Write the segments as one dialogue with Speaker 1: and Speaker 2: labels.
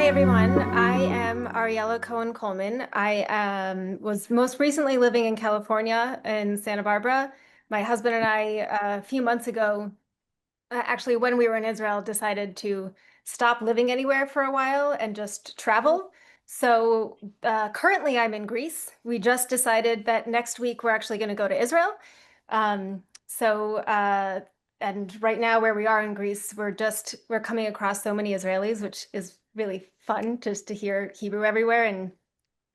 Speaker 1: Hi, everyone. I am Ariella Cohen Coleman. I was most recently living in California in Santa Barbara. My husband and I, a few months ago, actually, when we were in Israel, decided to stop living anywhere for a while and just travel. So currently, I'm in Greece. We just decided that next week we're actually going to go to Israel. And right now, where we are in Greece, we're coming across so many Israelis, which is really fun just to hear Hebrew everywhere and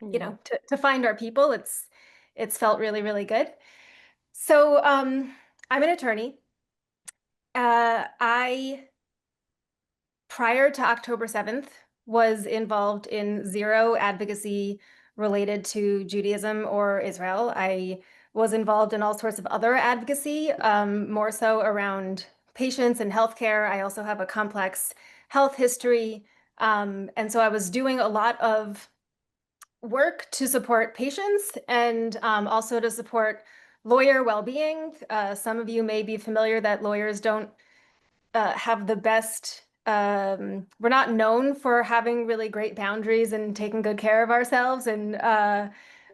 Speaker 2: Yeah.
Speaker 1: to find our people. It's felt really, really good. So I'm an attorney. I prior to October 7th was involved in zero advocacy related to Judaism or Israel. I was involved in all sorts of other advocacy, more so around patients and healthcare. I also have a complex health history. And so I was doing a lot of work to support patients and also to support lawyer well-being. Some of you may be familiar that lawyers don't have the best, we're not known for having really great boundaries and taking good care of ourselves. And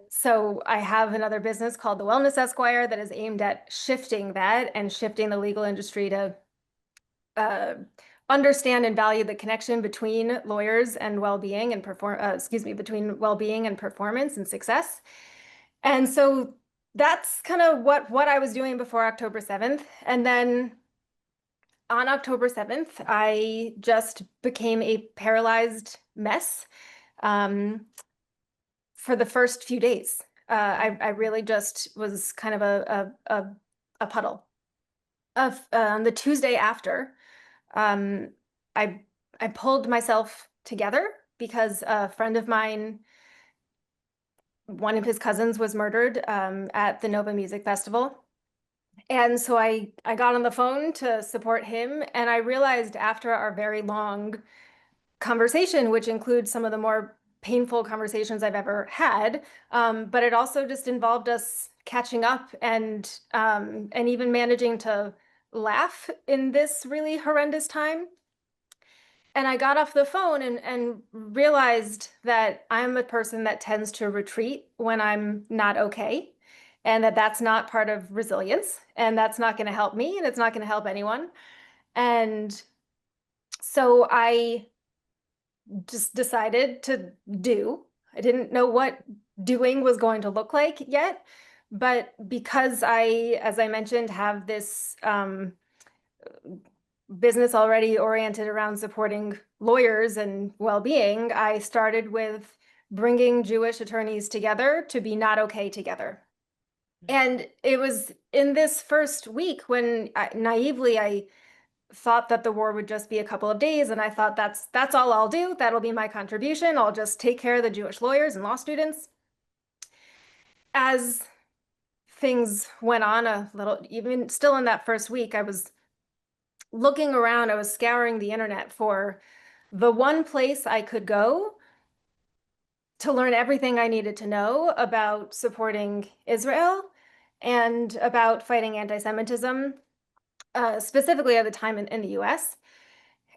Speaker 1: so I have another business called the Wellness Esquire that is aimed at shifting that and shifting the legal industry to uh, understand and value the connection between lawyers and well-being and between well-being and performance and success. And so that's kind of what I was doing before October 7th. And then on October 7th, I just became a paralyzed mess um, for the first few days. I really just was kind of a puddle. The Tuesday after, um, I I pulled myself together because a friend of mine, one of his cousins was murdered at the Nova Music Festival. And so I got on the phone to support him, and I realized after our very long conversation, which includes some of the more painful conversations I've ever had, but it also just involved us catching up and even managing to laugh in this really horrendous time. And I got off the phone and realized that I'm a person that tends to retreat when I'm not okay, and that that's not part of resilience, and that's not going to help me, and it's not going to help anyone. And so I just decided to do. I didn't know what doing was going to look like yet, but because as I mentioned, have this business already oriented around supporting lawyers and well-being, I started with bringing Jewish attorneys together to be not okay together. And it was in this first week when naively I thought that the war would just be a couple of days, and I thought that's all I'll do. That'll be my contribution. I'll just take care of the Jewish lawyers and law students. As things went on a little, even still in that first week, I was looking around, I was scouring the internet for the one place I could go to learn everything I needed to know about supporting Israel and about fighting anti-Semitism, specifically at the time in the US.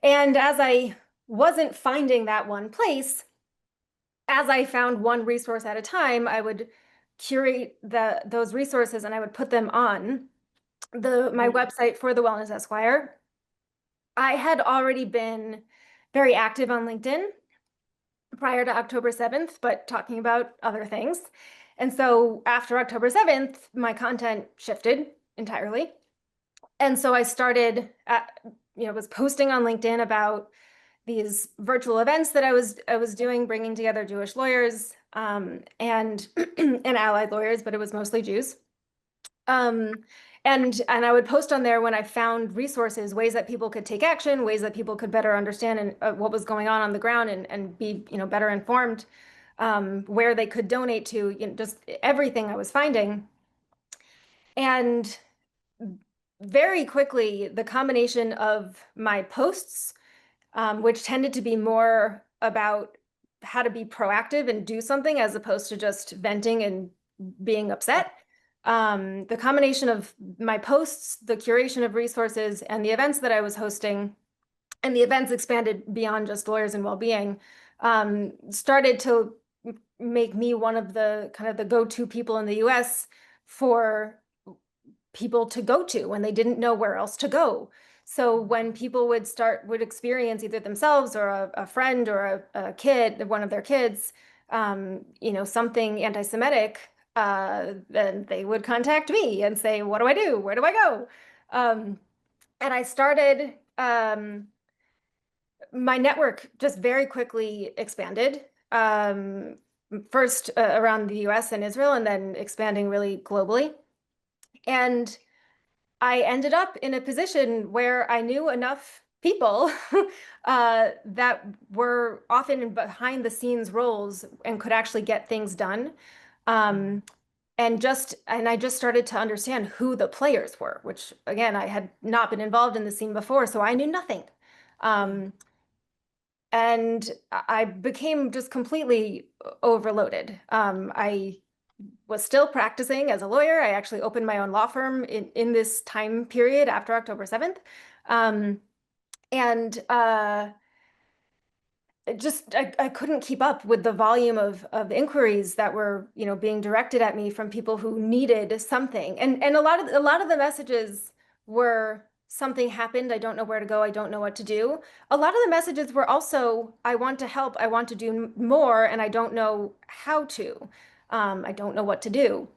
Speaker 1: And as I wasn't finding that one place, as I found one resource at a time, I would curate those resources and I would put them on my website for the Wellness Esquire. I had already been very active on LinkedIn prior to October 7th, but talking about other things. And so after October 7th, my content shifted entirely. And so I started was posting on LinkedIn about these virtual events that I was doing, bringing together Jewish lawyers and and allied lawyers, but it was mostly Jews. Um, and I would post on there when I found resources, ways that people could take action, ways that people could better understand and what was going on the ground and be better informed, where they could donate to, just everything I was finding. And very quickly, the combination of my posts, which tended to be more about how to be proactive and do something as opposed to just venting and being upset. The combination of my posts, the curation of resources, and the events that I was hosting, and the events expanded beyond just lawyers and well-being, started to make me one of the kind of the go-to people in the US for people to go to when they didn't know where else to go. So when people would experience either themselves or a friend or a kid, one of their kids, something anti-Semitic, then they would contact me and say, "What do I do? Where do I go?" And I started. My network just very quickly expanded. First around the US and Israel, and then expanding really globally. And I ended up in a position where I knew enough people that were often in behind the scenes roles and could actually get things done. Um, and I just started to understand who the players were, which again, I had not been involved in the scene before, so I knew nothing. Um, and I became just completely overloaded. I was still practicing as a lawyer. I actually opened my own law firm in this time period after October 7th. Um, and I couldn't keep up with the volume of inquiries that were, being directed at me from people who needed something. And a lot of the messages were something happened, I don't know where to go, I don't know what to do. A lot of the messages were also, I want to help, I want to do more, and I don't know how to. I don't know what to do.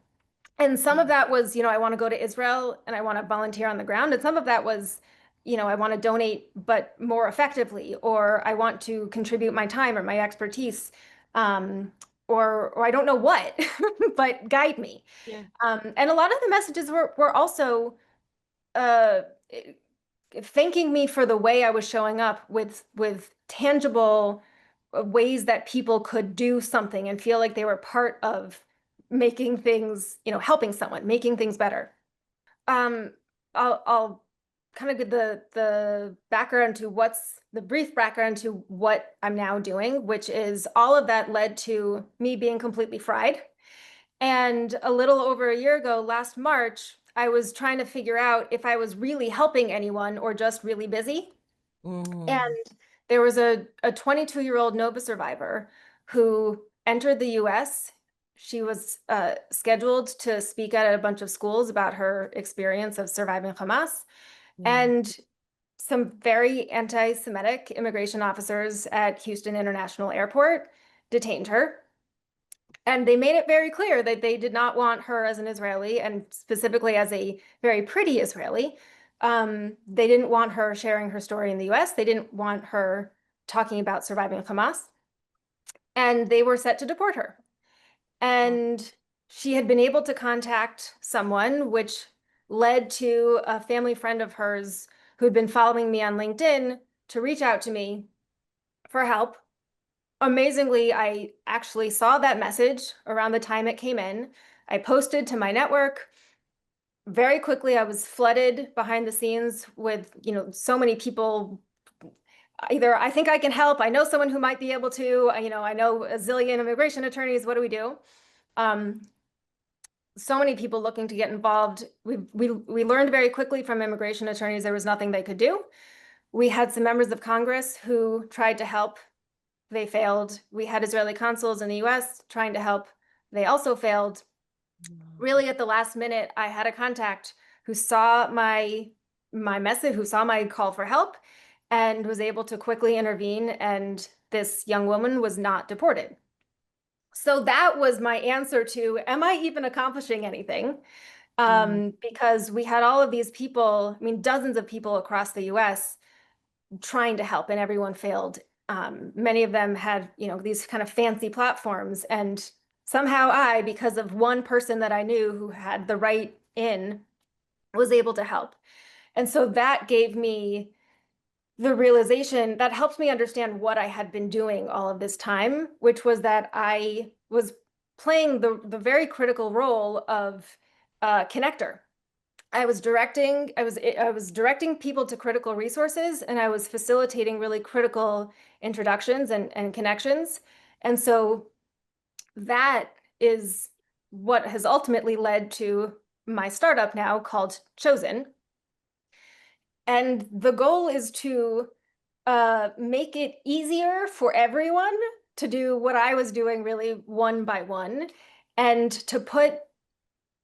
Speaker 1: And some of that was, I want to go to Israel and I want to volunteer on the ground. And some of that was, I want to donate, but more effectively, or I want to contribute my time or my expertise, um, or I don't know what, but guide me.
Speaker 2: Yeah.
Speaker 1: And a lot of the messages were also uh, thanking me for the way I was showing up with tangible ways that people could do something and feel like they were part of making things, helping someone, making things better. Um, I'll kind of give the background to what's the brief background to what I'm now doing, which is all of that led to me being completely fried. And a little over a year ago, last March, I was trying to figure out if I was really helping anyone or just really busy. And
Speaker 2: Mm.
Speaker 1: there was a 22-year-old Nova survivor who entered the US. She was scheduled to speak at a bunch of schools about her experience of surviving Hamas.
Speaker 2: Mm.
Speaker 1: And some very anti-Semitic immigration officers at Houston International Airport detained her. And they made it very clear that they did not want her as an Israeli, and specifically as a very pretty Israeli. They didn't want her sharing her story in the US. They didn't want her talking about surviving Hamas. And they were set to deport her.
Speaker 2: Wow.
Speaker 1: And she had been able to contact someone, which led to a family friend of hers who'd been following me on LinkedIn to reach out to me for help. Amazingly, I actually saw that message around the time it came in. I posted to my network. Very quickly, I was flooded behind the scenes with, so many people. Either I think I can help, I know someone who might be able to, I know a zillion immigration attorneys, what do we do? Um, so many people looking to get involved. We learned very quickly from immigration attorneys there was nothing they could do. We had some members of Congress who tried to help. They failed. We had Israeli consuls in the US trying to help. They also failed. Really, at the last minute, I had a contact who saw my message, who saw my call for help, and was able to quickly intervene. And this young woman was not deported. So that was my answer to, am I even accomplishing anything?
Speaker 2: Mm.
Speaker 1: Because we had all of these people, I mean, dozens of people across the US trying to help, and everyone failed. Many of them had, these kind of fancy platforms, and somehow I, because of one person that I knew who had the right in, was able to help. And so that gave me the realization that helped me understand what I had been doing all of this time, which was that I was playing the very critical role of connector. I was directing people to critical resources, and I was facilitating really critical introductions and connections. And so that is what has ultimately led to my startup now called Chosen. And the goal is to make it easier for everyone to do what I was doing really one by one, and to put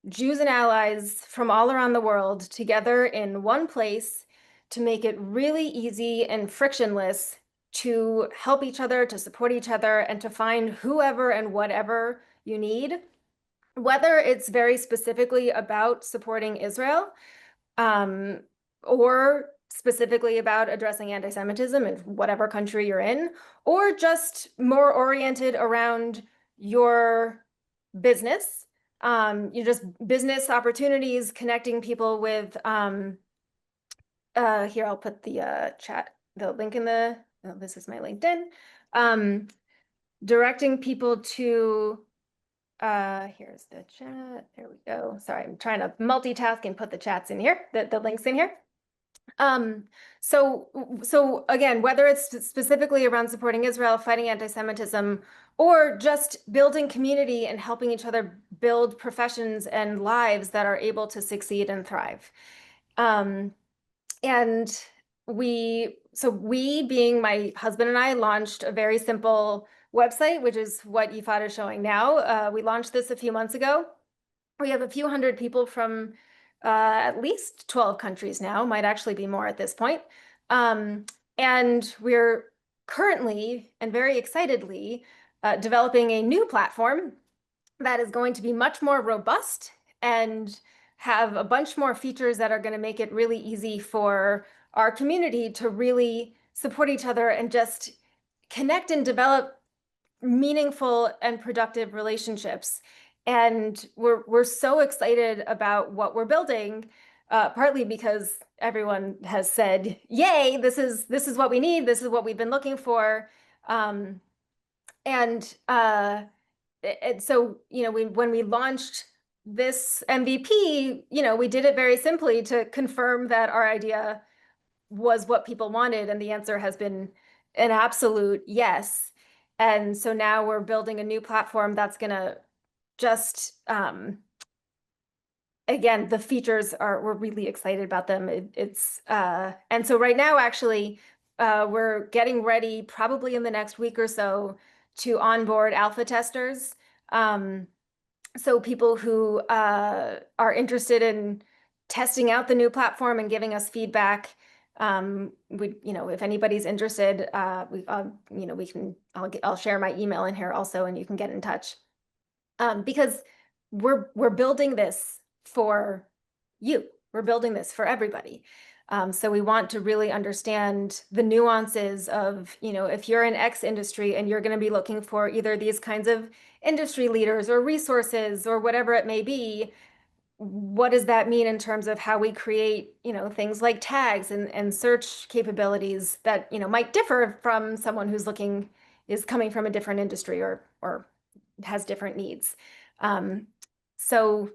Speaker 1: Jews and allies from all around the world together in one place to make it really easy and frictionless to help each other, to support each other, and to find whoever and whatever you need, whether it's very specifically about supporting Israel, um, or specifically about addressing anti-Semitism in whatever country you're in, or just more oriented around your business. You just business opportunities, connecting people with, here, I'll put the chat, the link in the, oh, this is my LinkedIn. Directing people to, here's the chat. There we go. Sorry, I'm trying to multitask and put the chats in here, the links in here. So again, whether it's specifically around supporting Israel, fighting anti-Semitism, or just building community and helping each other build professions and lives that are able to succeed and thrive. And we being my husband and I launched a very simple website, which is what Yifat is showing now. We launched this a few months ago. We have a few hundred people from at least 12 countries now, might actually be more at this point. And we're currently and very excitedly developing a new platform that is going to be much more robust and have a bunch more features that are going to make it really easy for our community to really support each other and just connect and develop meaningful and productive relationships. And we're so excited about what we're building, partly because everyone has said, "Yay! This is what we need. This is what we've been looking for." Um, and so when we launched this MVP, we did it very simply to confirm that our idea was what people wanted, and the answer has been an absolute yes. And so now we're building a new platform that's going to just, again, the features we're really excited about them. And so right now, actually, we're getting ready probably in the next week or so to onboard alpha testers. So people who are interested in testing out the new platform and giving us feedback. If anybody's interested, I'll share my email in here also, and you can get in touch. Because we're building this for you. We're building this for everybody. So we want to really understand the nuances of, if you're in X industry and you're going to be looking for either these kinds of industry leaders or resources or whatever it may be, what does that mean in terms of how we create, things like tags and search capabilities that, might differ from someone is coming from a different industry or has different needs. So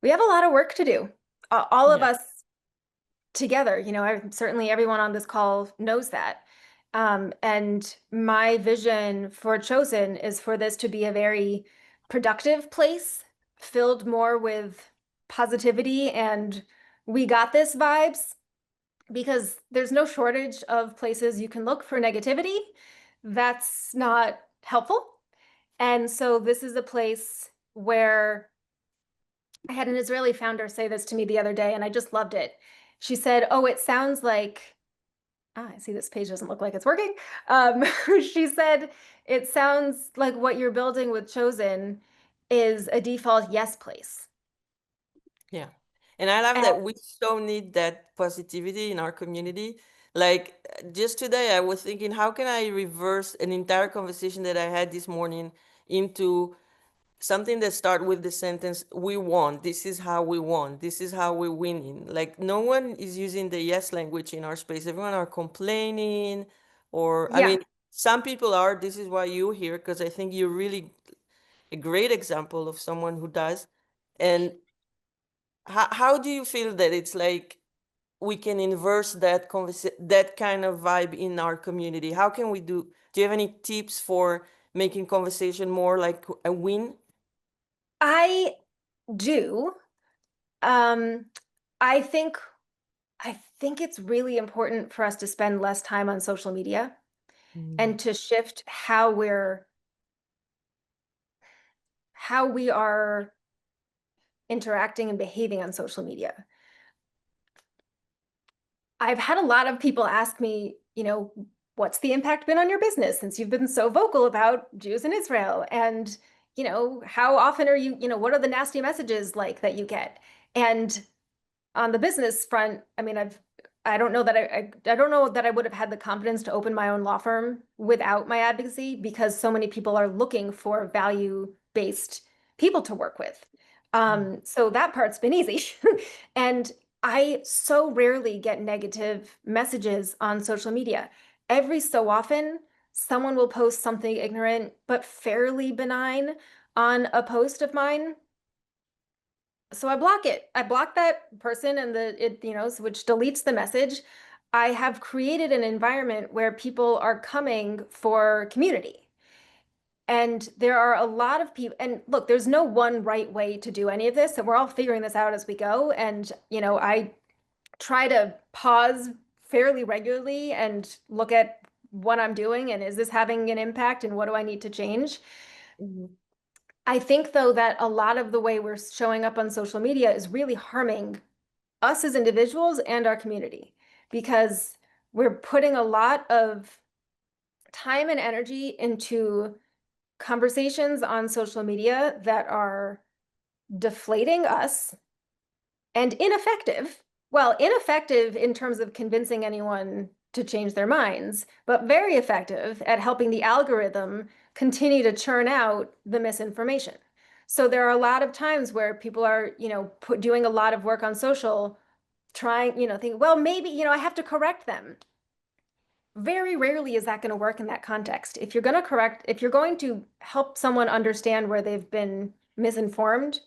Speaker 1: we have a lot of work to do. All of
Speaker 2: Yeah.
Speaker 1: us together, certainly everyone on this call knows that. And my vision for Chosen is for this to be a very productive place, filled more with positivity and we got this vibes, because there's no shortage of places you can look for negativity. That's not helpful. And so this is a place where I had an Israeli founder say this to me the other day, and I just loved it. She said, "Oh, it sounds like," I see this page doesn't look like it's working. She said, "It sounds like what you're building with Chosen is a default yes place."
Speaker 2: Yeah. And I love
Speaker 1: And
Speaker 2: that we so need that positivity in our community. Like just today, I was thinking, how can I reverse an entire conversation that I had this morning into something that start with the sentence, we won, this is how we won, this is how we're winning. Like no one is using the yes language in our space. Everyone are complaining, or I
Speaker 1: yeah,
Speaker 2: mean, some people are. This is why you're here, because I think you're really a great example of someone who does. And how do you feel that it's like we can inverse that kind of vibe in our community? How can we do you have any tips for making conversation more like a win?
Speaker 1: I do. Um, I think I think it's really important for us to spend less time on social media
Speaker 2: Mm,
Speaker 1: and to shift how we are interacting and behaving on social media. I've had a lot of people ask me, what's the impact been on your business since you've been so vocal about Jews in Israel? And, how often are you, what are the nasty messages like that you get? And on the business front, I mean, I don't know that I don't know that I would have had the confidence to open my own law firm without my advocacy because so many people are looking for value-based people to work with.
Speaker 2: mm,
Speaker 1: So that part's been easy. And I so rarely get negative messages on social media. Every so often, someone will post something ignorant but fairly benign on a post of mine, so I block it. I block that person and which deletes the message. I have created an environment where people are coming for community. And there are a lot of people, and look, there's no one right way to do any of this, and we're all figuring this out as we go. And, I try to pause fairly regularly and look at what I'm doing and is this having an impact and what do I need to change?
Speaker 2: mhm,
Speaker 1: I think, though, that a lot of the way we're showing up on social media is really harming us as individuals and our community because we're putting a lot of time and energy into conversations on social media that are deflating us and ineffective. Well, ineffective in terms of convincing anyone to change their minds, but very effective at helping the algorithm continue to churn out the misinformation. So there are a lot of times where people are, doing a lot of work on social trying, think, well, maybe, I have to correct them. Very rarely is that going to work in that context. If you're going to help someone understand where they've been misinformed,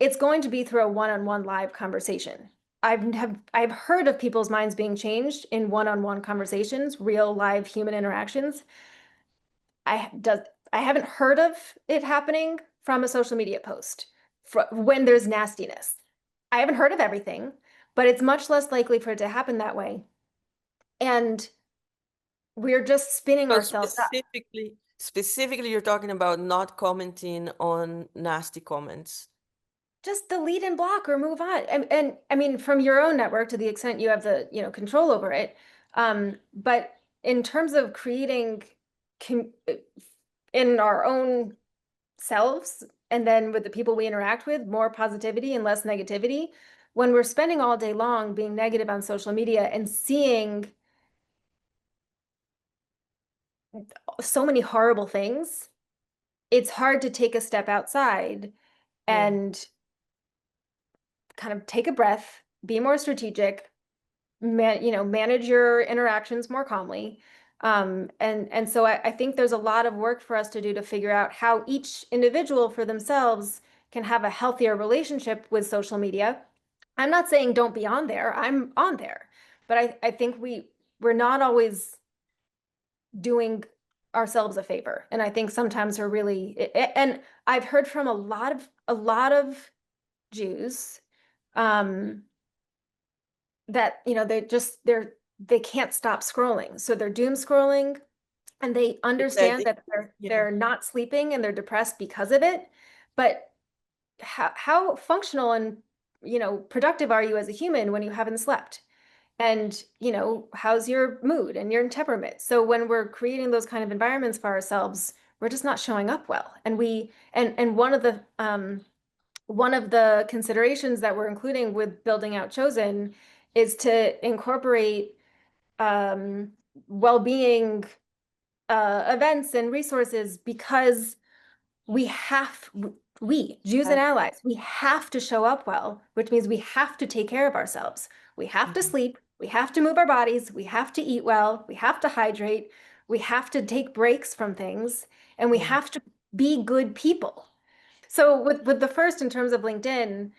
Speaker 1: it's going to be through a one-on-one live conversation. I've heard of people's minds being changed in one-on-one conversations, real live human interactions. I does I haven't heard of it happening from a social media post when there's nastiness. I haven't heard of everything, but it's much less likely for it to happen that way. And we're just spinning
Speaker 2: So
Speaker 1: ourselves up.
Speaker 2: specifically, you're talking about not commenting on nasty comments.
Speaker 1: Just delete and block or move on. And I mean, from your own network to the extent you have the, control over it. But in terms of creating in our own selves and then with the people we interact with, more positivity and less negativity, when we're spending all day long being negative on social media and seeing so many horrible things, it's hard to take a step outside
Speaker 2: Yeah.
Speaker 1: and kind of take a breath, be more strategic, manage your interactions more calmly. And so I think there's a lot of work for us to do to figure out how each individual for themselves can have a healthier relationship with social media. I'm not saying don't be on there. I'm on there. But I think we're not always doing ourselves a favor. And I think sometimes we're really and I've heard from a lot of Jews um that they can't stop scrolling, so they're doom scrolling and they understand
Speaker 2: Exactly.
Speaker 1: that they're
Speaker 2: Yeah.
Speaker 1: they're not sleeping and they're depressed because of it, but how functional and productive are you as a human when you haven't slept? And how's your mood and your temperament? So when we're creating those kind of environments for ourselves, we're just not showing up well. And one of the considerations that we're including with building out Chosen is to incorporate um, well-being events and resources because we have, we, Jews and
Speaker 2: Have-
Speaker 1: allies, we have to show up well, which means we have to take care of ourselves. We have to
Speaker 2: Mhm.
Speaker 1: sleep, we have to move our bodies, we have to eat well, we have to hydrate, we have to take breaks from things, and we
Speaker 2: Yeah.
Speaker 1: have to be good people. So with the first in terms of LinkedIn,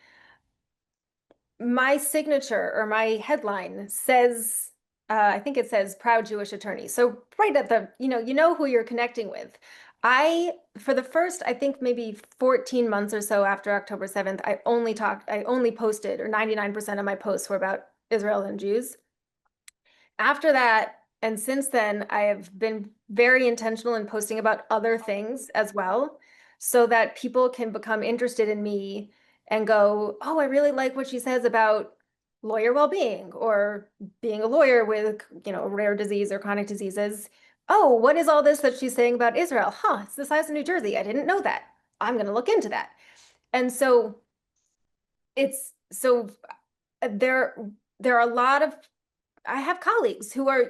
Speaker 1: my signature or my headline says, I think it says proud Jewish attorney. So right at the, you know who you're connecting with. For the first, I think maybe 14 months or so after October 7th, I only posted, or 99% of my posts were about Israel and Jews. After that, and since then, I have been very intentional in posting about other things as well, so that people can become interested in me and go, oh, I really like what she says about lawyer well-being or being a lawyer with, a rare disease or chronic diseases. Oh, what is all this that she's saying about Israel? Huh, it's the size of New Jersey. I didn't know that. I'm going to look into that. And so it's so there there are a lot of I have colleagues who are,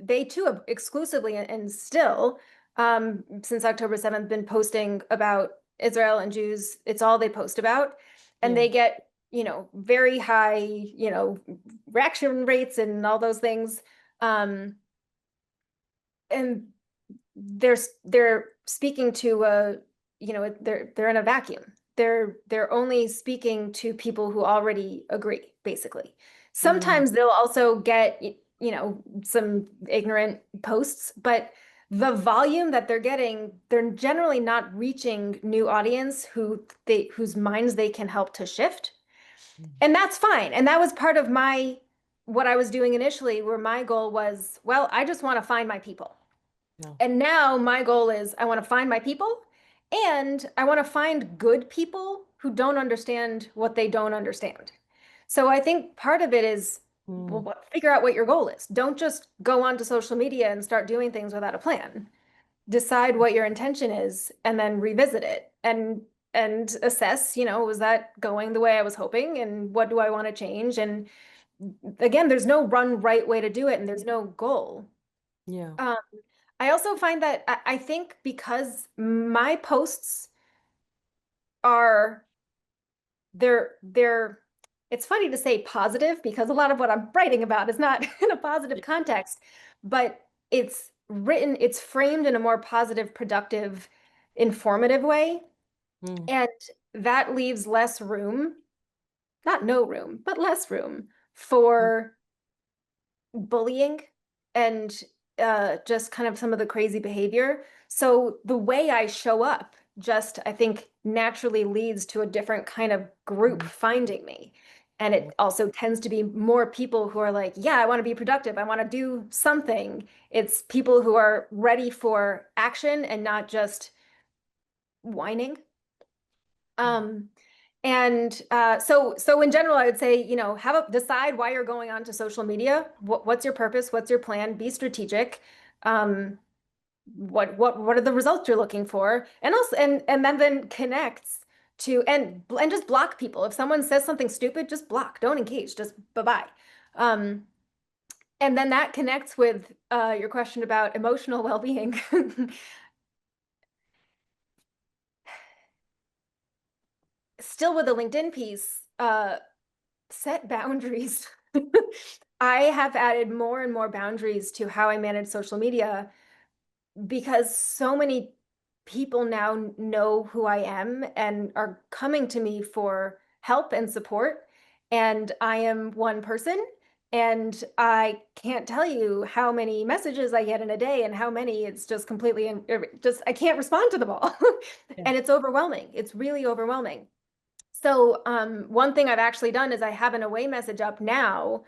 Speaker 1: they too have exclusively and still, since October 7th, been posting about Israel and Jews. It's all they post about. And
Speaker 2: Yeah.
Speaker 1: they get, very high, reaction rates and all those things. Um, and they're speaking to they're in a vacuum. They're only speaking to people who already agree, basically.
Speaker 2: Mm,
Speaker 1: Sometimes they'll also get some ignorant posts, but the volume that they're getting, they're generally not reaching new audience whose minds they can help to shift. And that's fine. And that was part of my what I was doing initially, where my goal was, well, I just want to find my people.
Speaker 2: yeah.
Speaker 1: And now my goal is I want to find my people and I want to find good people who don't understand what they don't understand. So I think part of it is, well,
Speaker 2: Mm,
Speaker 1: figure out what your goal is. Don't just go onto social media and start doing things without a plan. Decide what your intention is and then revisit it and assess, was that going the way I was hoping and what do I want to change? And again, there's no run right way to do it and there's no goal.
Speaker 2: yeah.
Speaker 1: Um, I also find that I think because my posts are they're it's funny to say positive because a lot of what I'm writing about is not in a positive
Speaker 2: Yeah.
Speaker 1: context, but it's framed in a more positive, productive, informative way.
Speaker 2: Mm,
Speaker 1: And that leaves less room, not no room, but less room for bullying and just kind of some of the crazy behavior. So the way I show up just, I think, naturally leads to a different kind of group
Speaker 2: mm,
Speaker 1: finding me. And
Speaker 2: yeah.
Speaker 1: it also tends to be more people who are like, yeah, I want to be productive. I want to do something. It's people who are ready for action and not just whining. Um, so in general, I would say, decide why you're going on to social media. What's your purpose? What's your plan? Be strategic. Um, what are the results you're looking for? And also, and then connects to and just block people. If someone says something stupid, just block. Don't engage. Just bye-bye. Um, and then that connects with your question about emotional well-being. Still with the LinkedIn piece, set boundaries. I have added more and more boundaries to how I manage social media because so many people now know who I am and are coming to me for help and support. And I am one person, and I can't tell you how many messages I get in a day and how many it's just completely just I can't respond to them all.
Speaker 2: Yeah.
Speaker 1: And it's overwhelming. It's really overwhelming. So one thing I've actually done is I have an away message up now.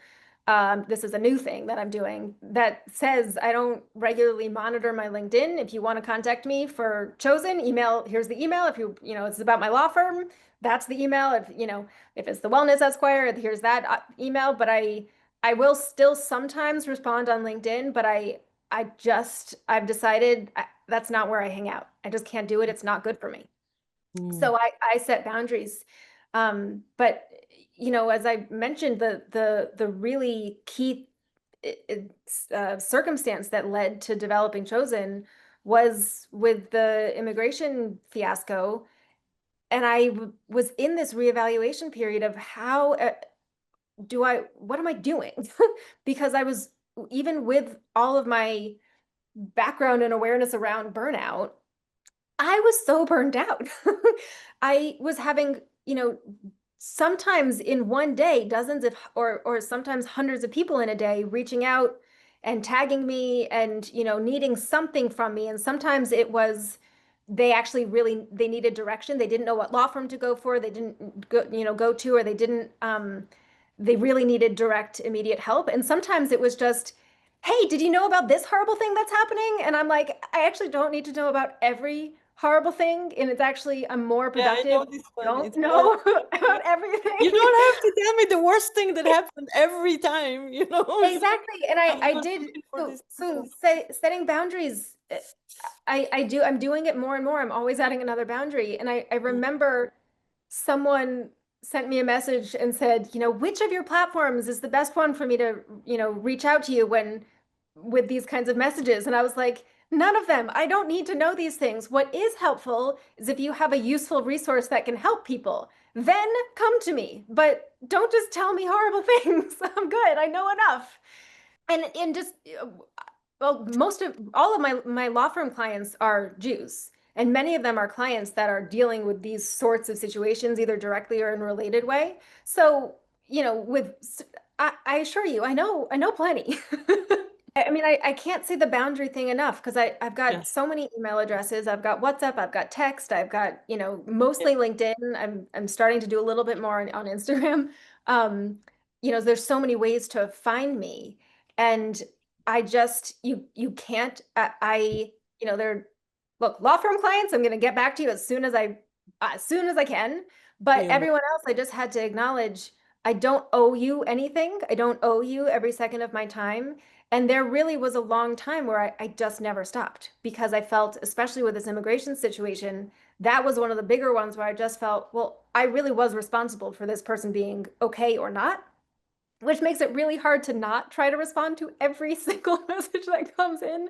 Speaker 1: This is a new thing that I'm doing that says I don't regularly monitor my LinkedIn. If you want to contact me for Chosen, email, here's the email. If it's about my law firm, that's the email. If it's the Wellness Esquire, here's that email. But I will still sometimes respond on LinkedIn, but I've decided that's not where I hang out. I just can't do it. It's not good for me.
Speaker 2: Mm,
Speaker 1: So I set boundaries. But as I mentioned, the really key circumstance that led to developing Chosen was with the immigration fiasco. And was in this reevaluation period of how what am I doing? Because I was, even with all of my background and awareness around burnout, I was so burned out. I was having, sometimes in one day, dozens of, or sometimes hundreds of people in a day reaching out and tagging me and, needing something from me. And sometimes it was they actually really they needed direction. They didn't know what law firm to go for. They didn't go to, or they didn't they really needed direct, immediate help. And sometimes it was just, hey, did you know about this horrible thing that's happening? And I'm like, I actually don't need to know about every horrible thing. And it's actually, I'm more
Speaker 2: Yeah, I
Speaker 1: productive.
Speaker 2: know this one.
Speaker 1: Don't
Speaker 2: It's more.
Speaker 1: know
Speaker 2: Yeah.
Speaker 1: about everything.
Speaker 2: You don't have to tell me the worst thing that happened every time, you know? It's like,
Speaker 1: Exactly. And I,
Speaker 2: I'm
Speaker 1: I
Speaker 2: not
Speaker 1: did,
Speaker 2: looking for
Speaker 1: so,
Speaker 2: this
Speaker 1: so
Speaker 2: info.
Speaker 1: setting boundaries, I'm doing it more and more. I'm always adding another boundary. And I
Speaker 2: Mm.
Speaker 1: remember someone sent me a message and said, which of your platforms is the best one for me to, reach out to you when with these kinds of messages? And I was like, none of them. I don't need to know these things. What is helpful is if you have a useful resource that can help people, then come to me. But don't just tell me horrible things. I'm good. I know enough. And just well, most of all of my law firm clients are Jews, and many of them are clients that are dealing with these sorts of situations either directly or in a related way. So, with I assure you, I know plenty. I mean, I can't say the boundary thing enough because I've
Speaker 2: Yeah,
Speaker 1: got so many email addresses. I've got WhatsApp, I've got text, I've got,
Speaker 2: yeah,
Speaker 1: mostly LinkedIn. I'm starting to do a little bit more on Instagram. Um, there's so many ways to find me. And I just you can't they're look, law firm clients, I'm gonna get back to you as soon as I can. But
Speaker 2: yeah.
Speaker 1: everyone else, I just had to acknowledge I don't owe you anything. I don't owe you every second of my time. And there really was a long time where I just never stopped because I felt, especially with this immigration situation, that was one of the bigger ones where I just felt, well, I really was responsible for this person being okay or not, which makes it really hard to not try to respond to every single message that comes in.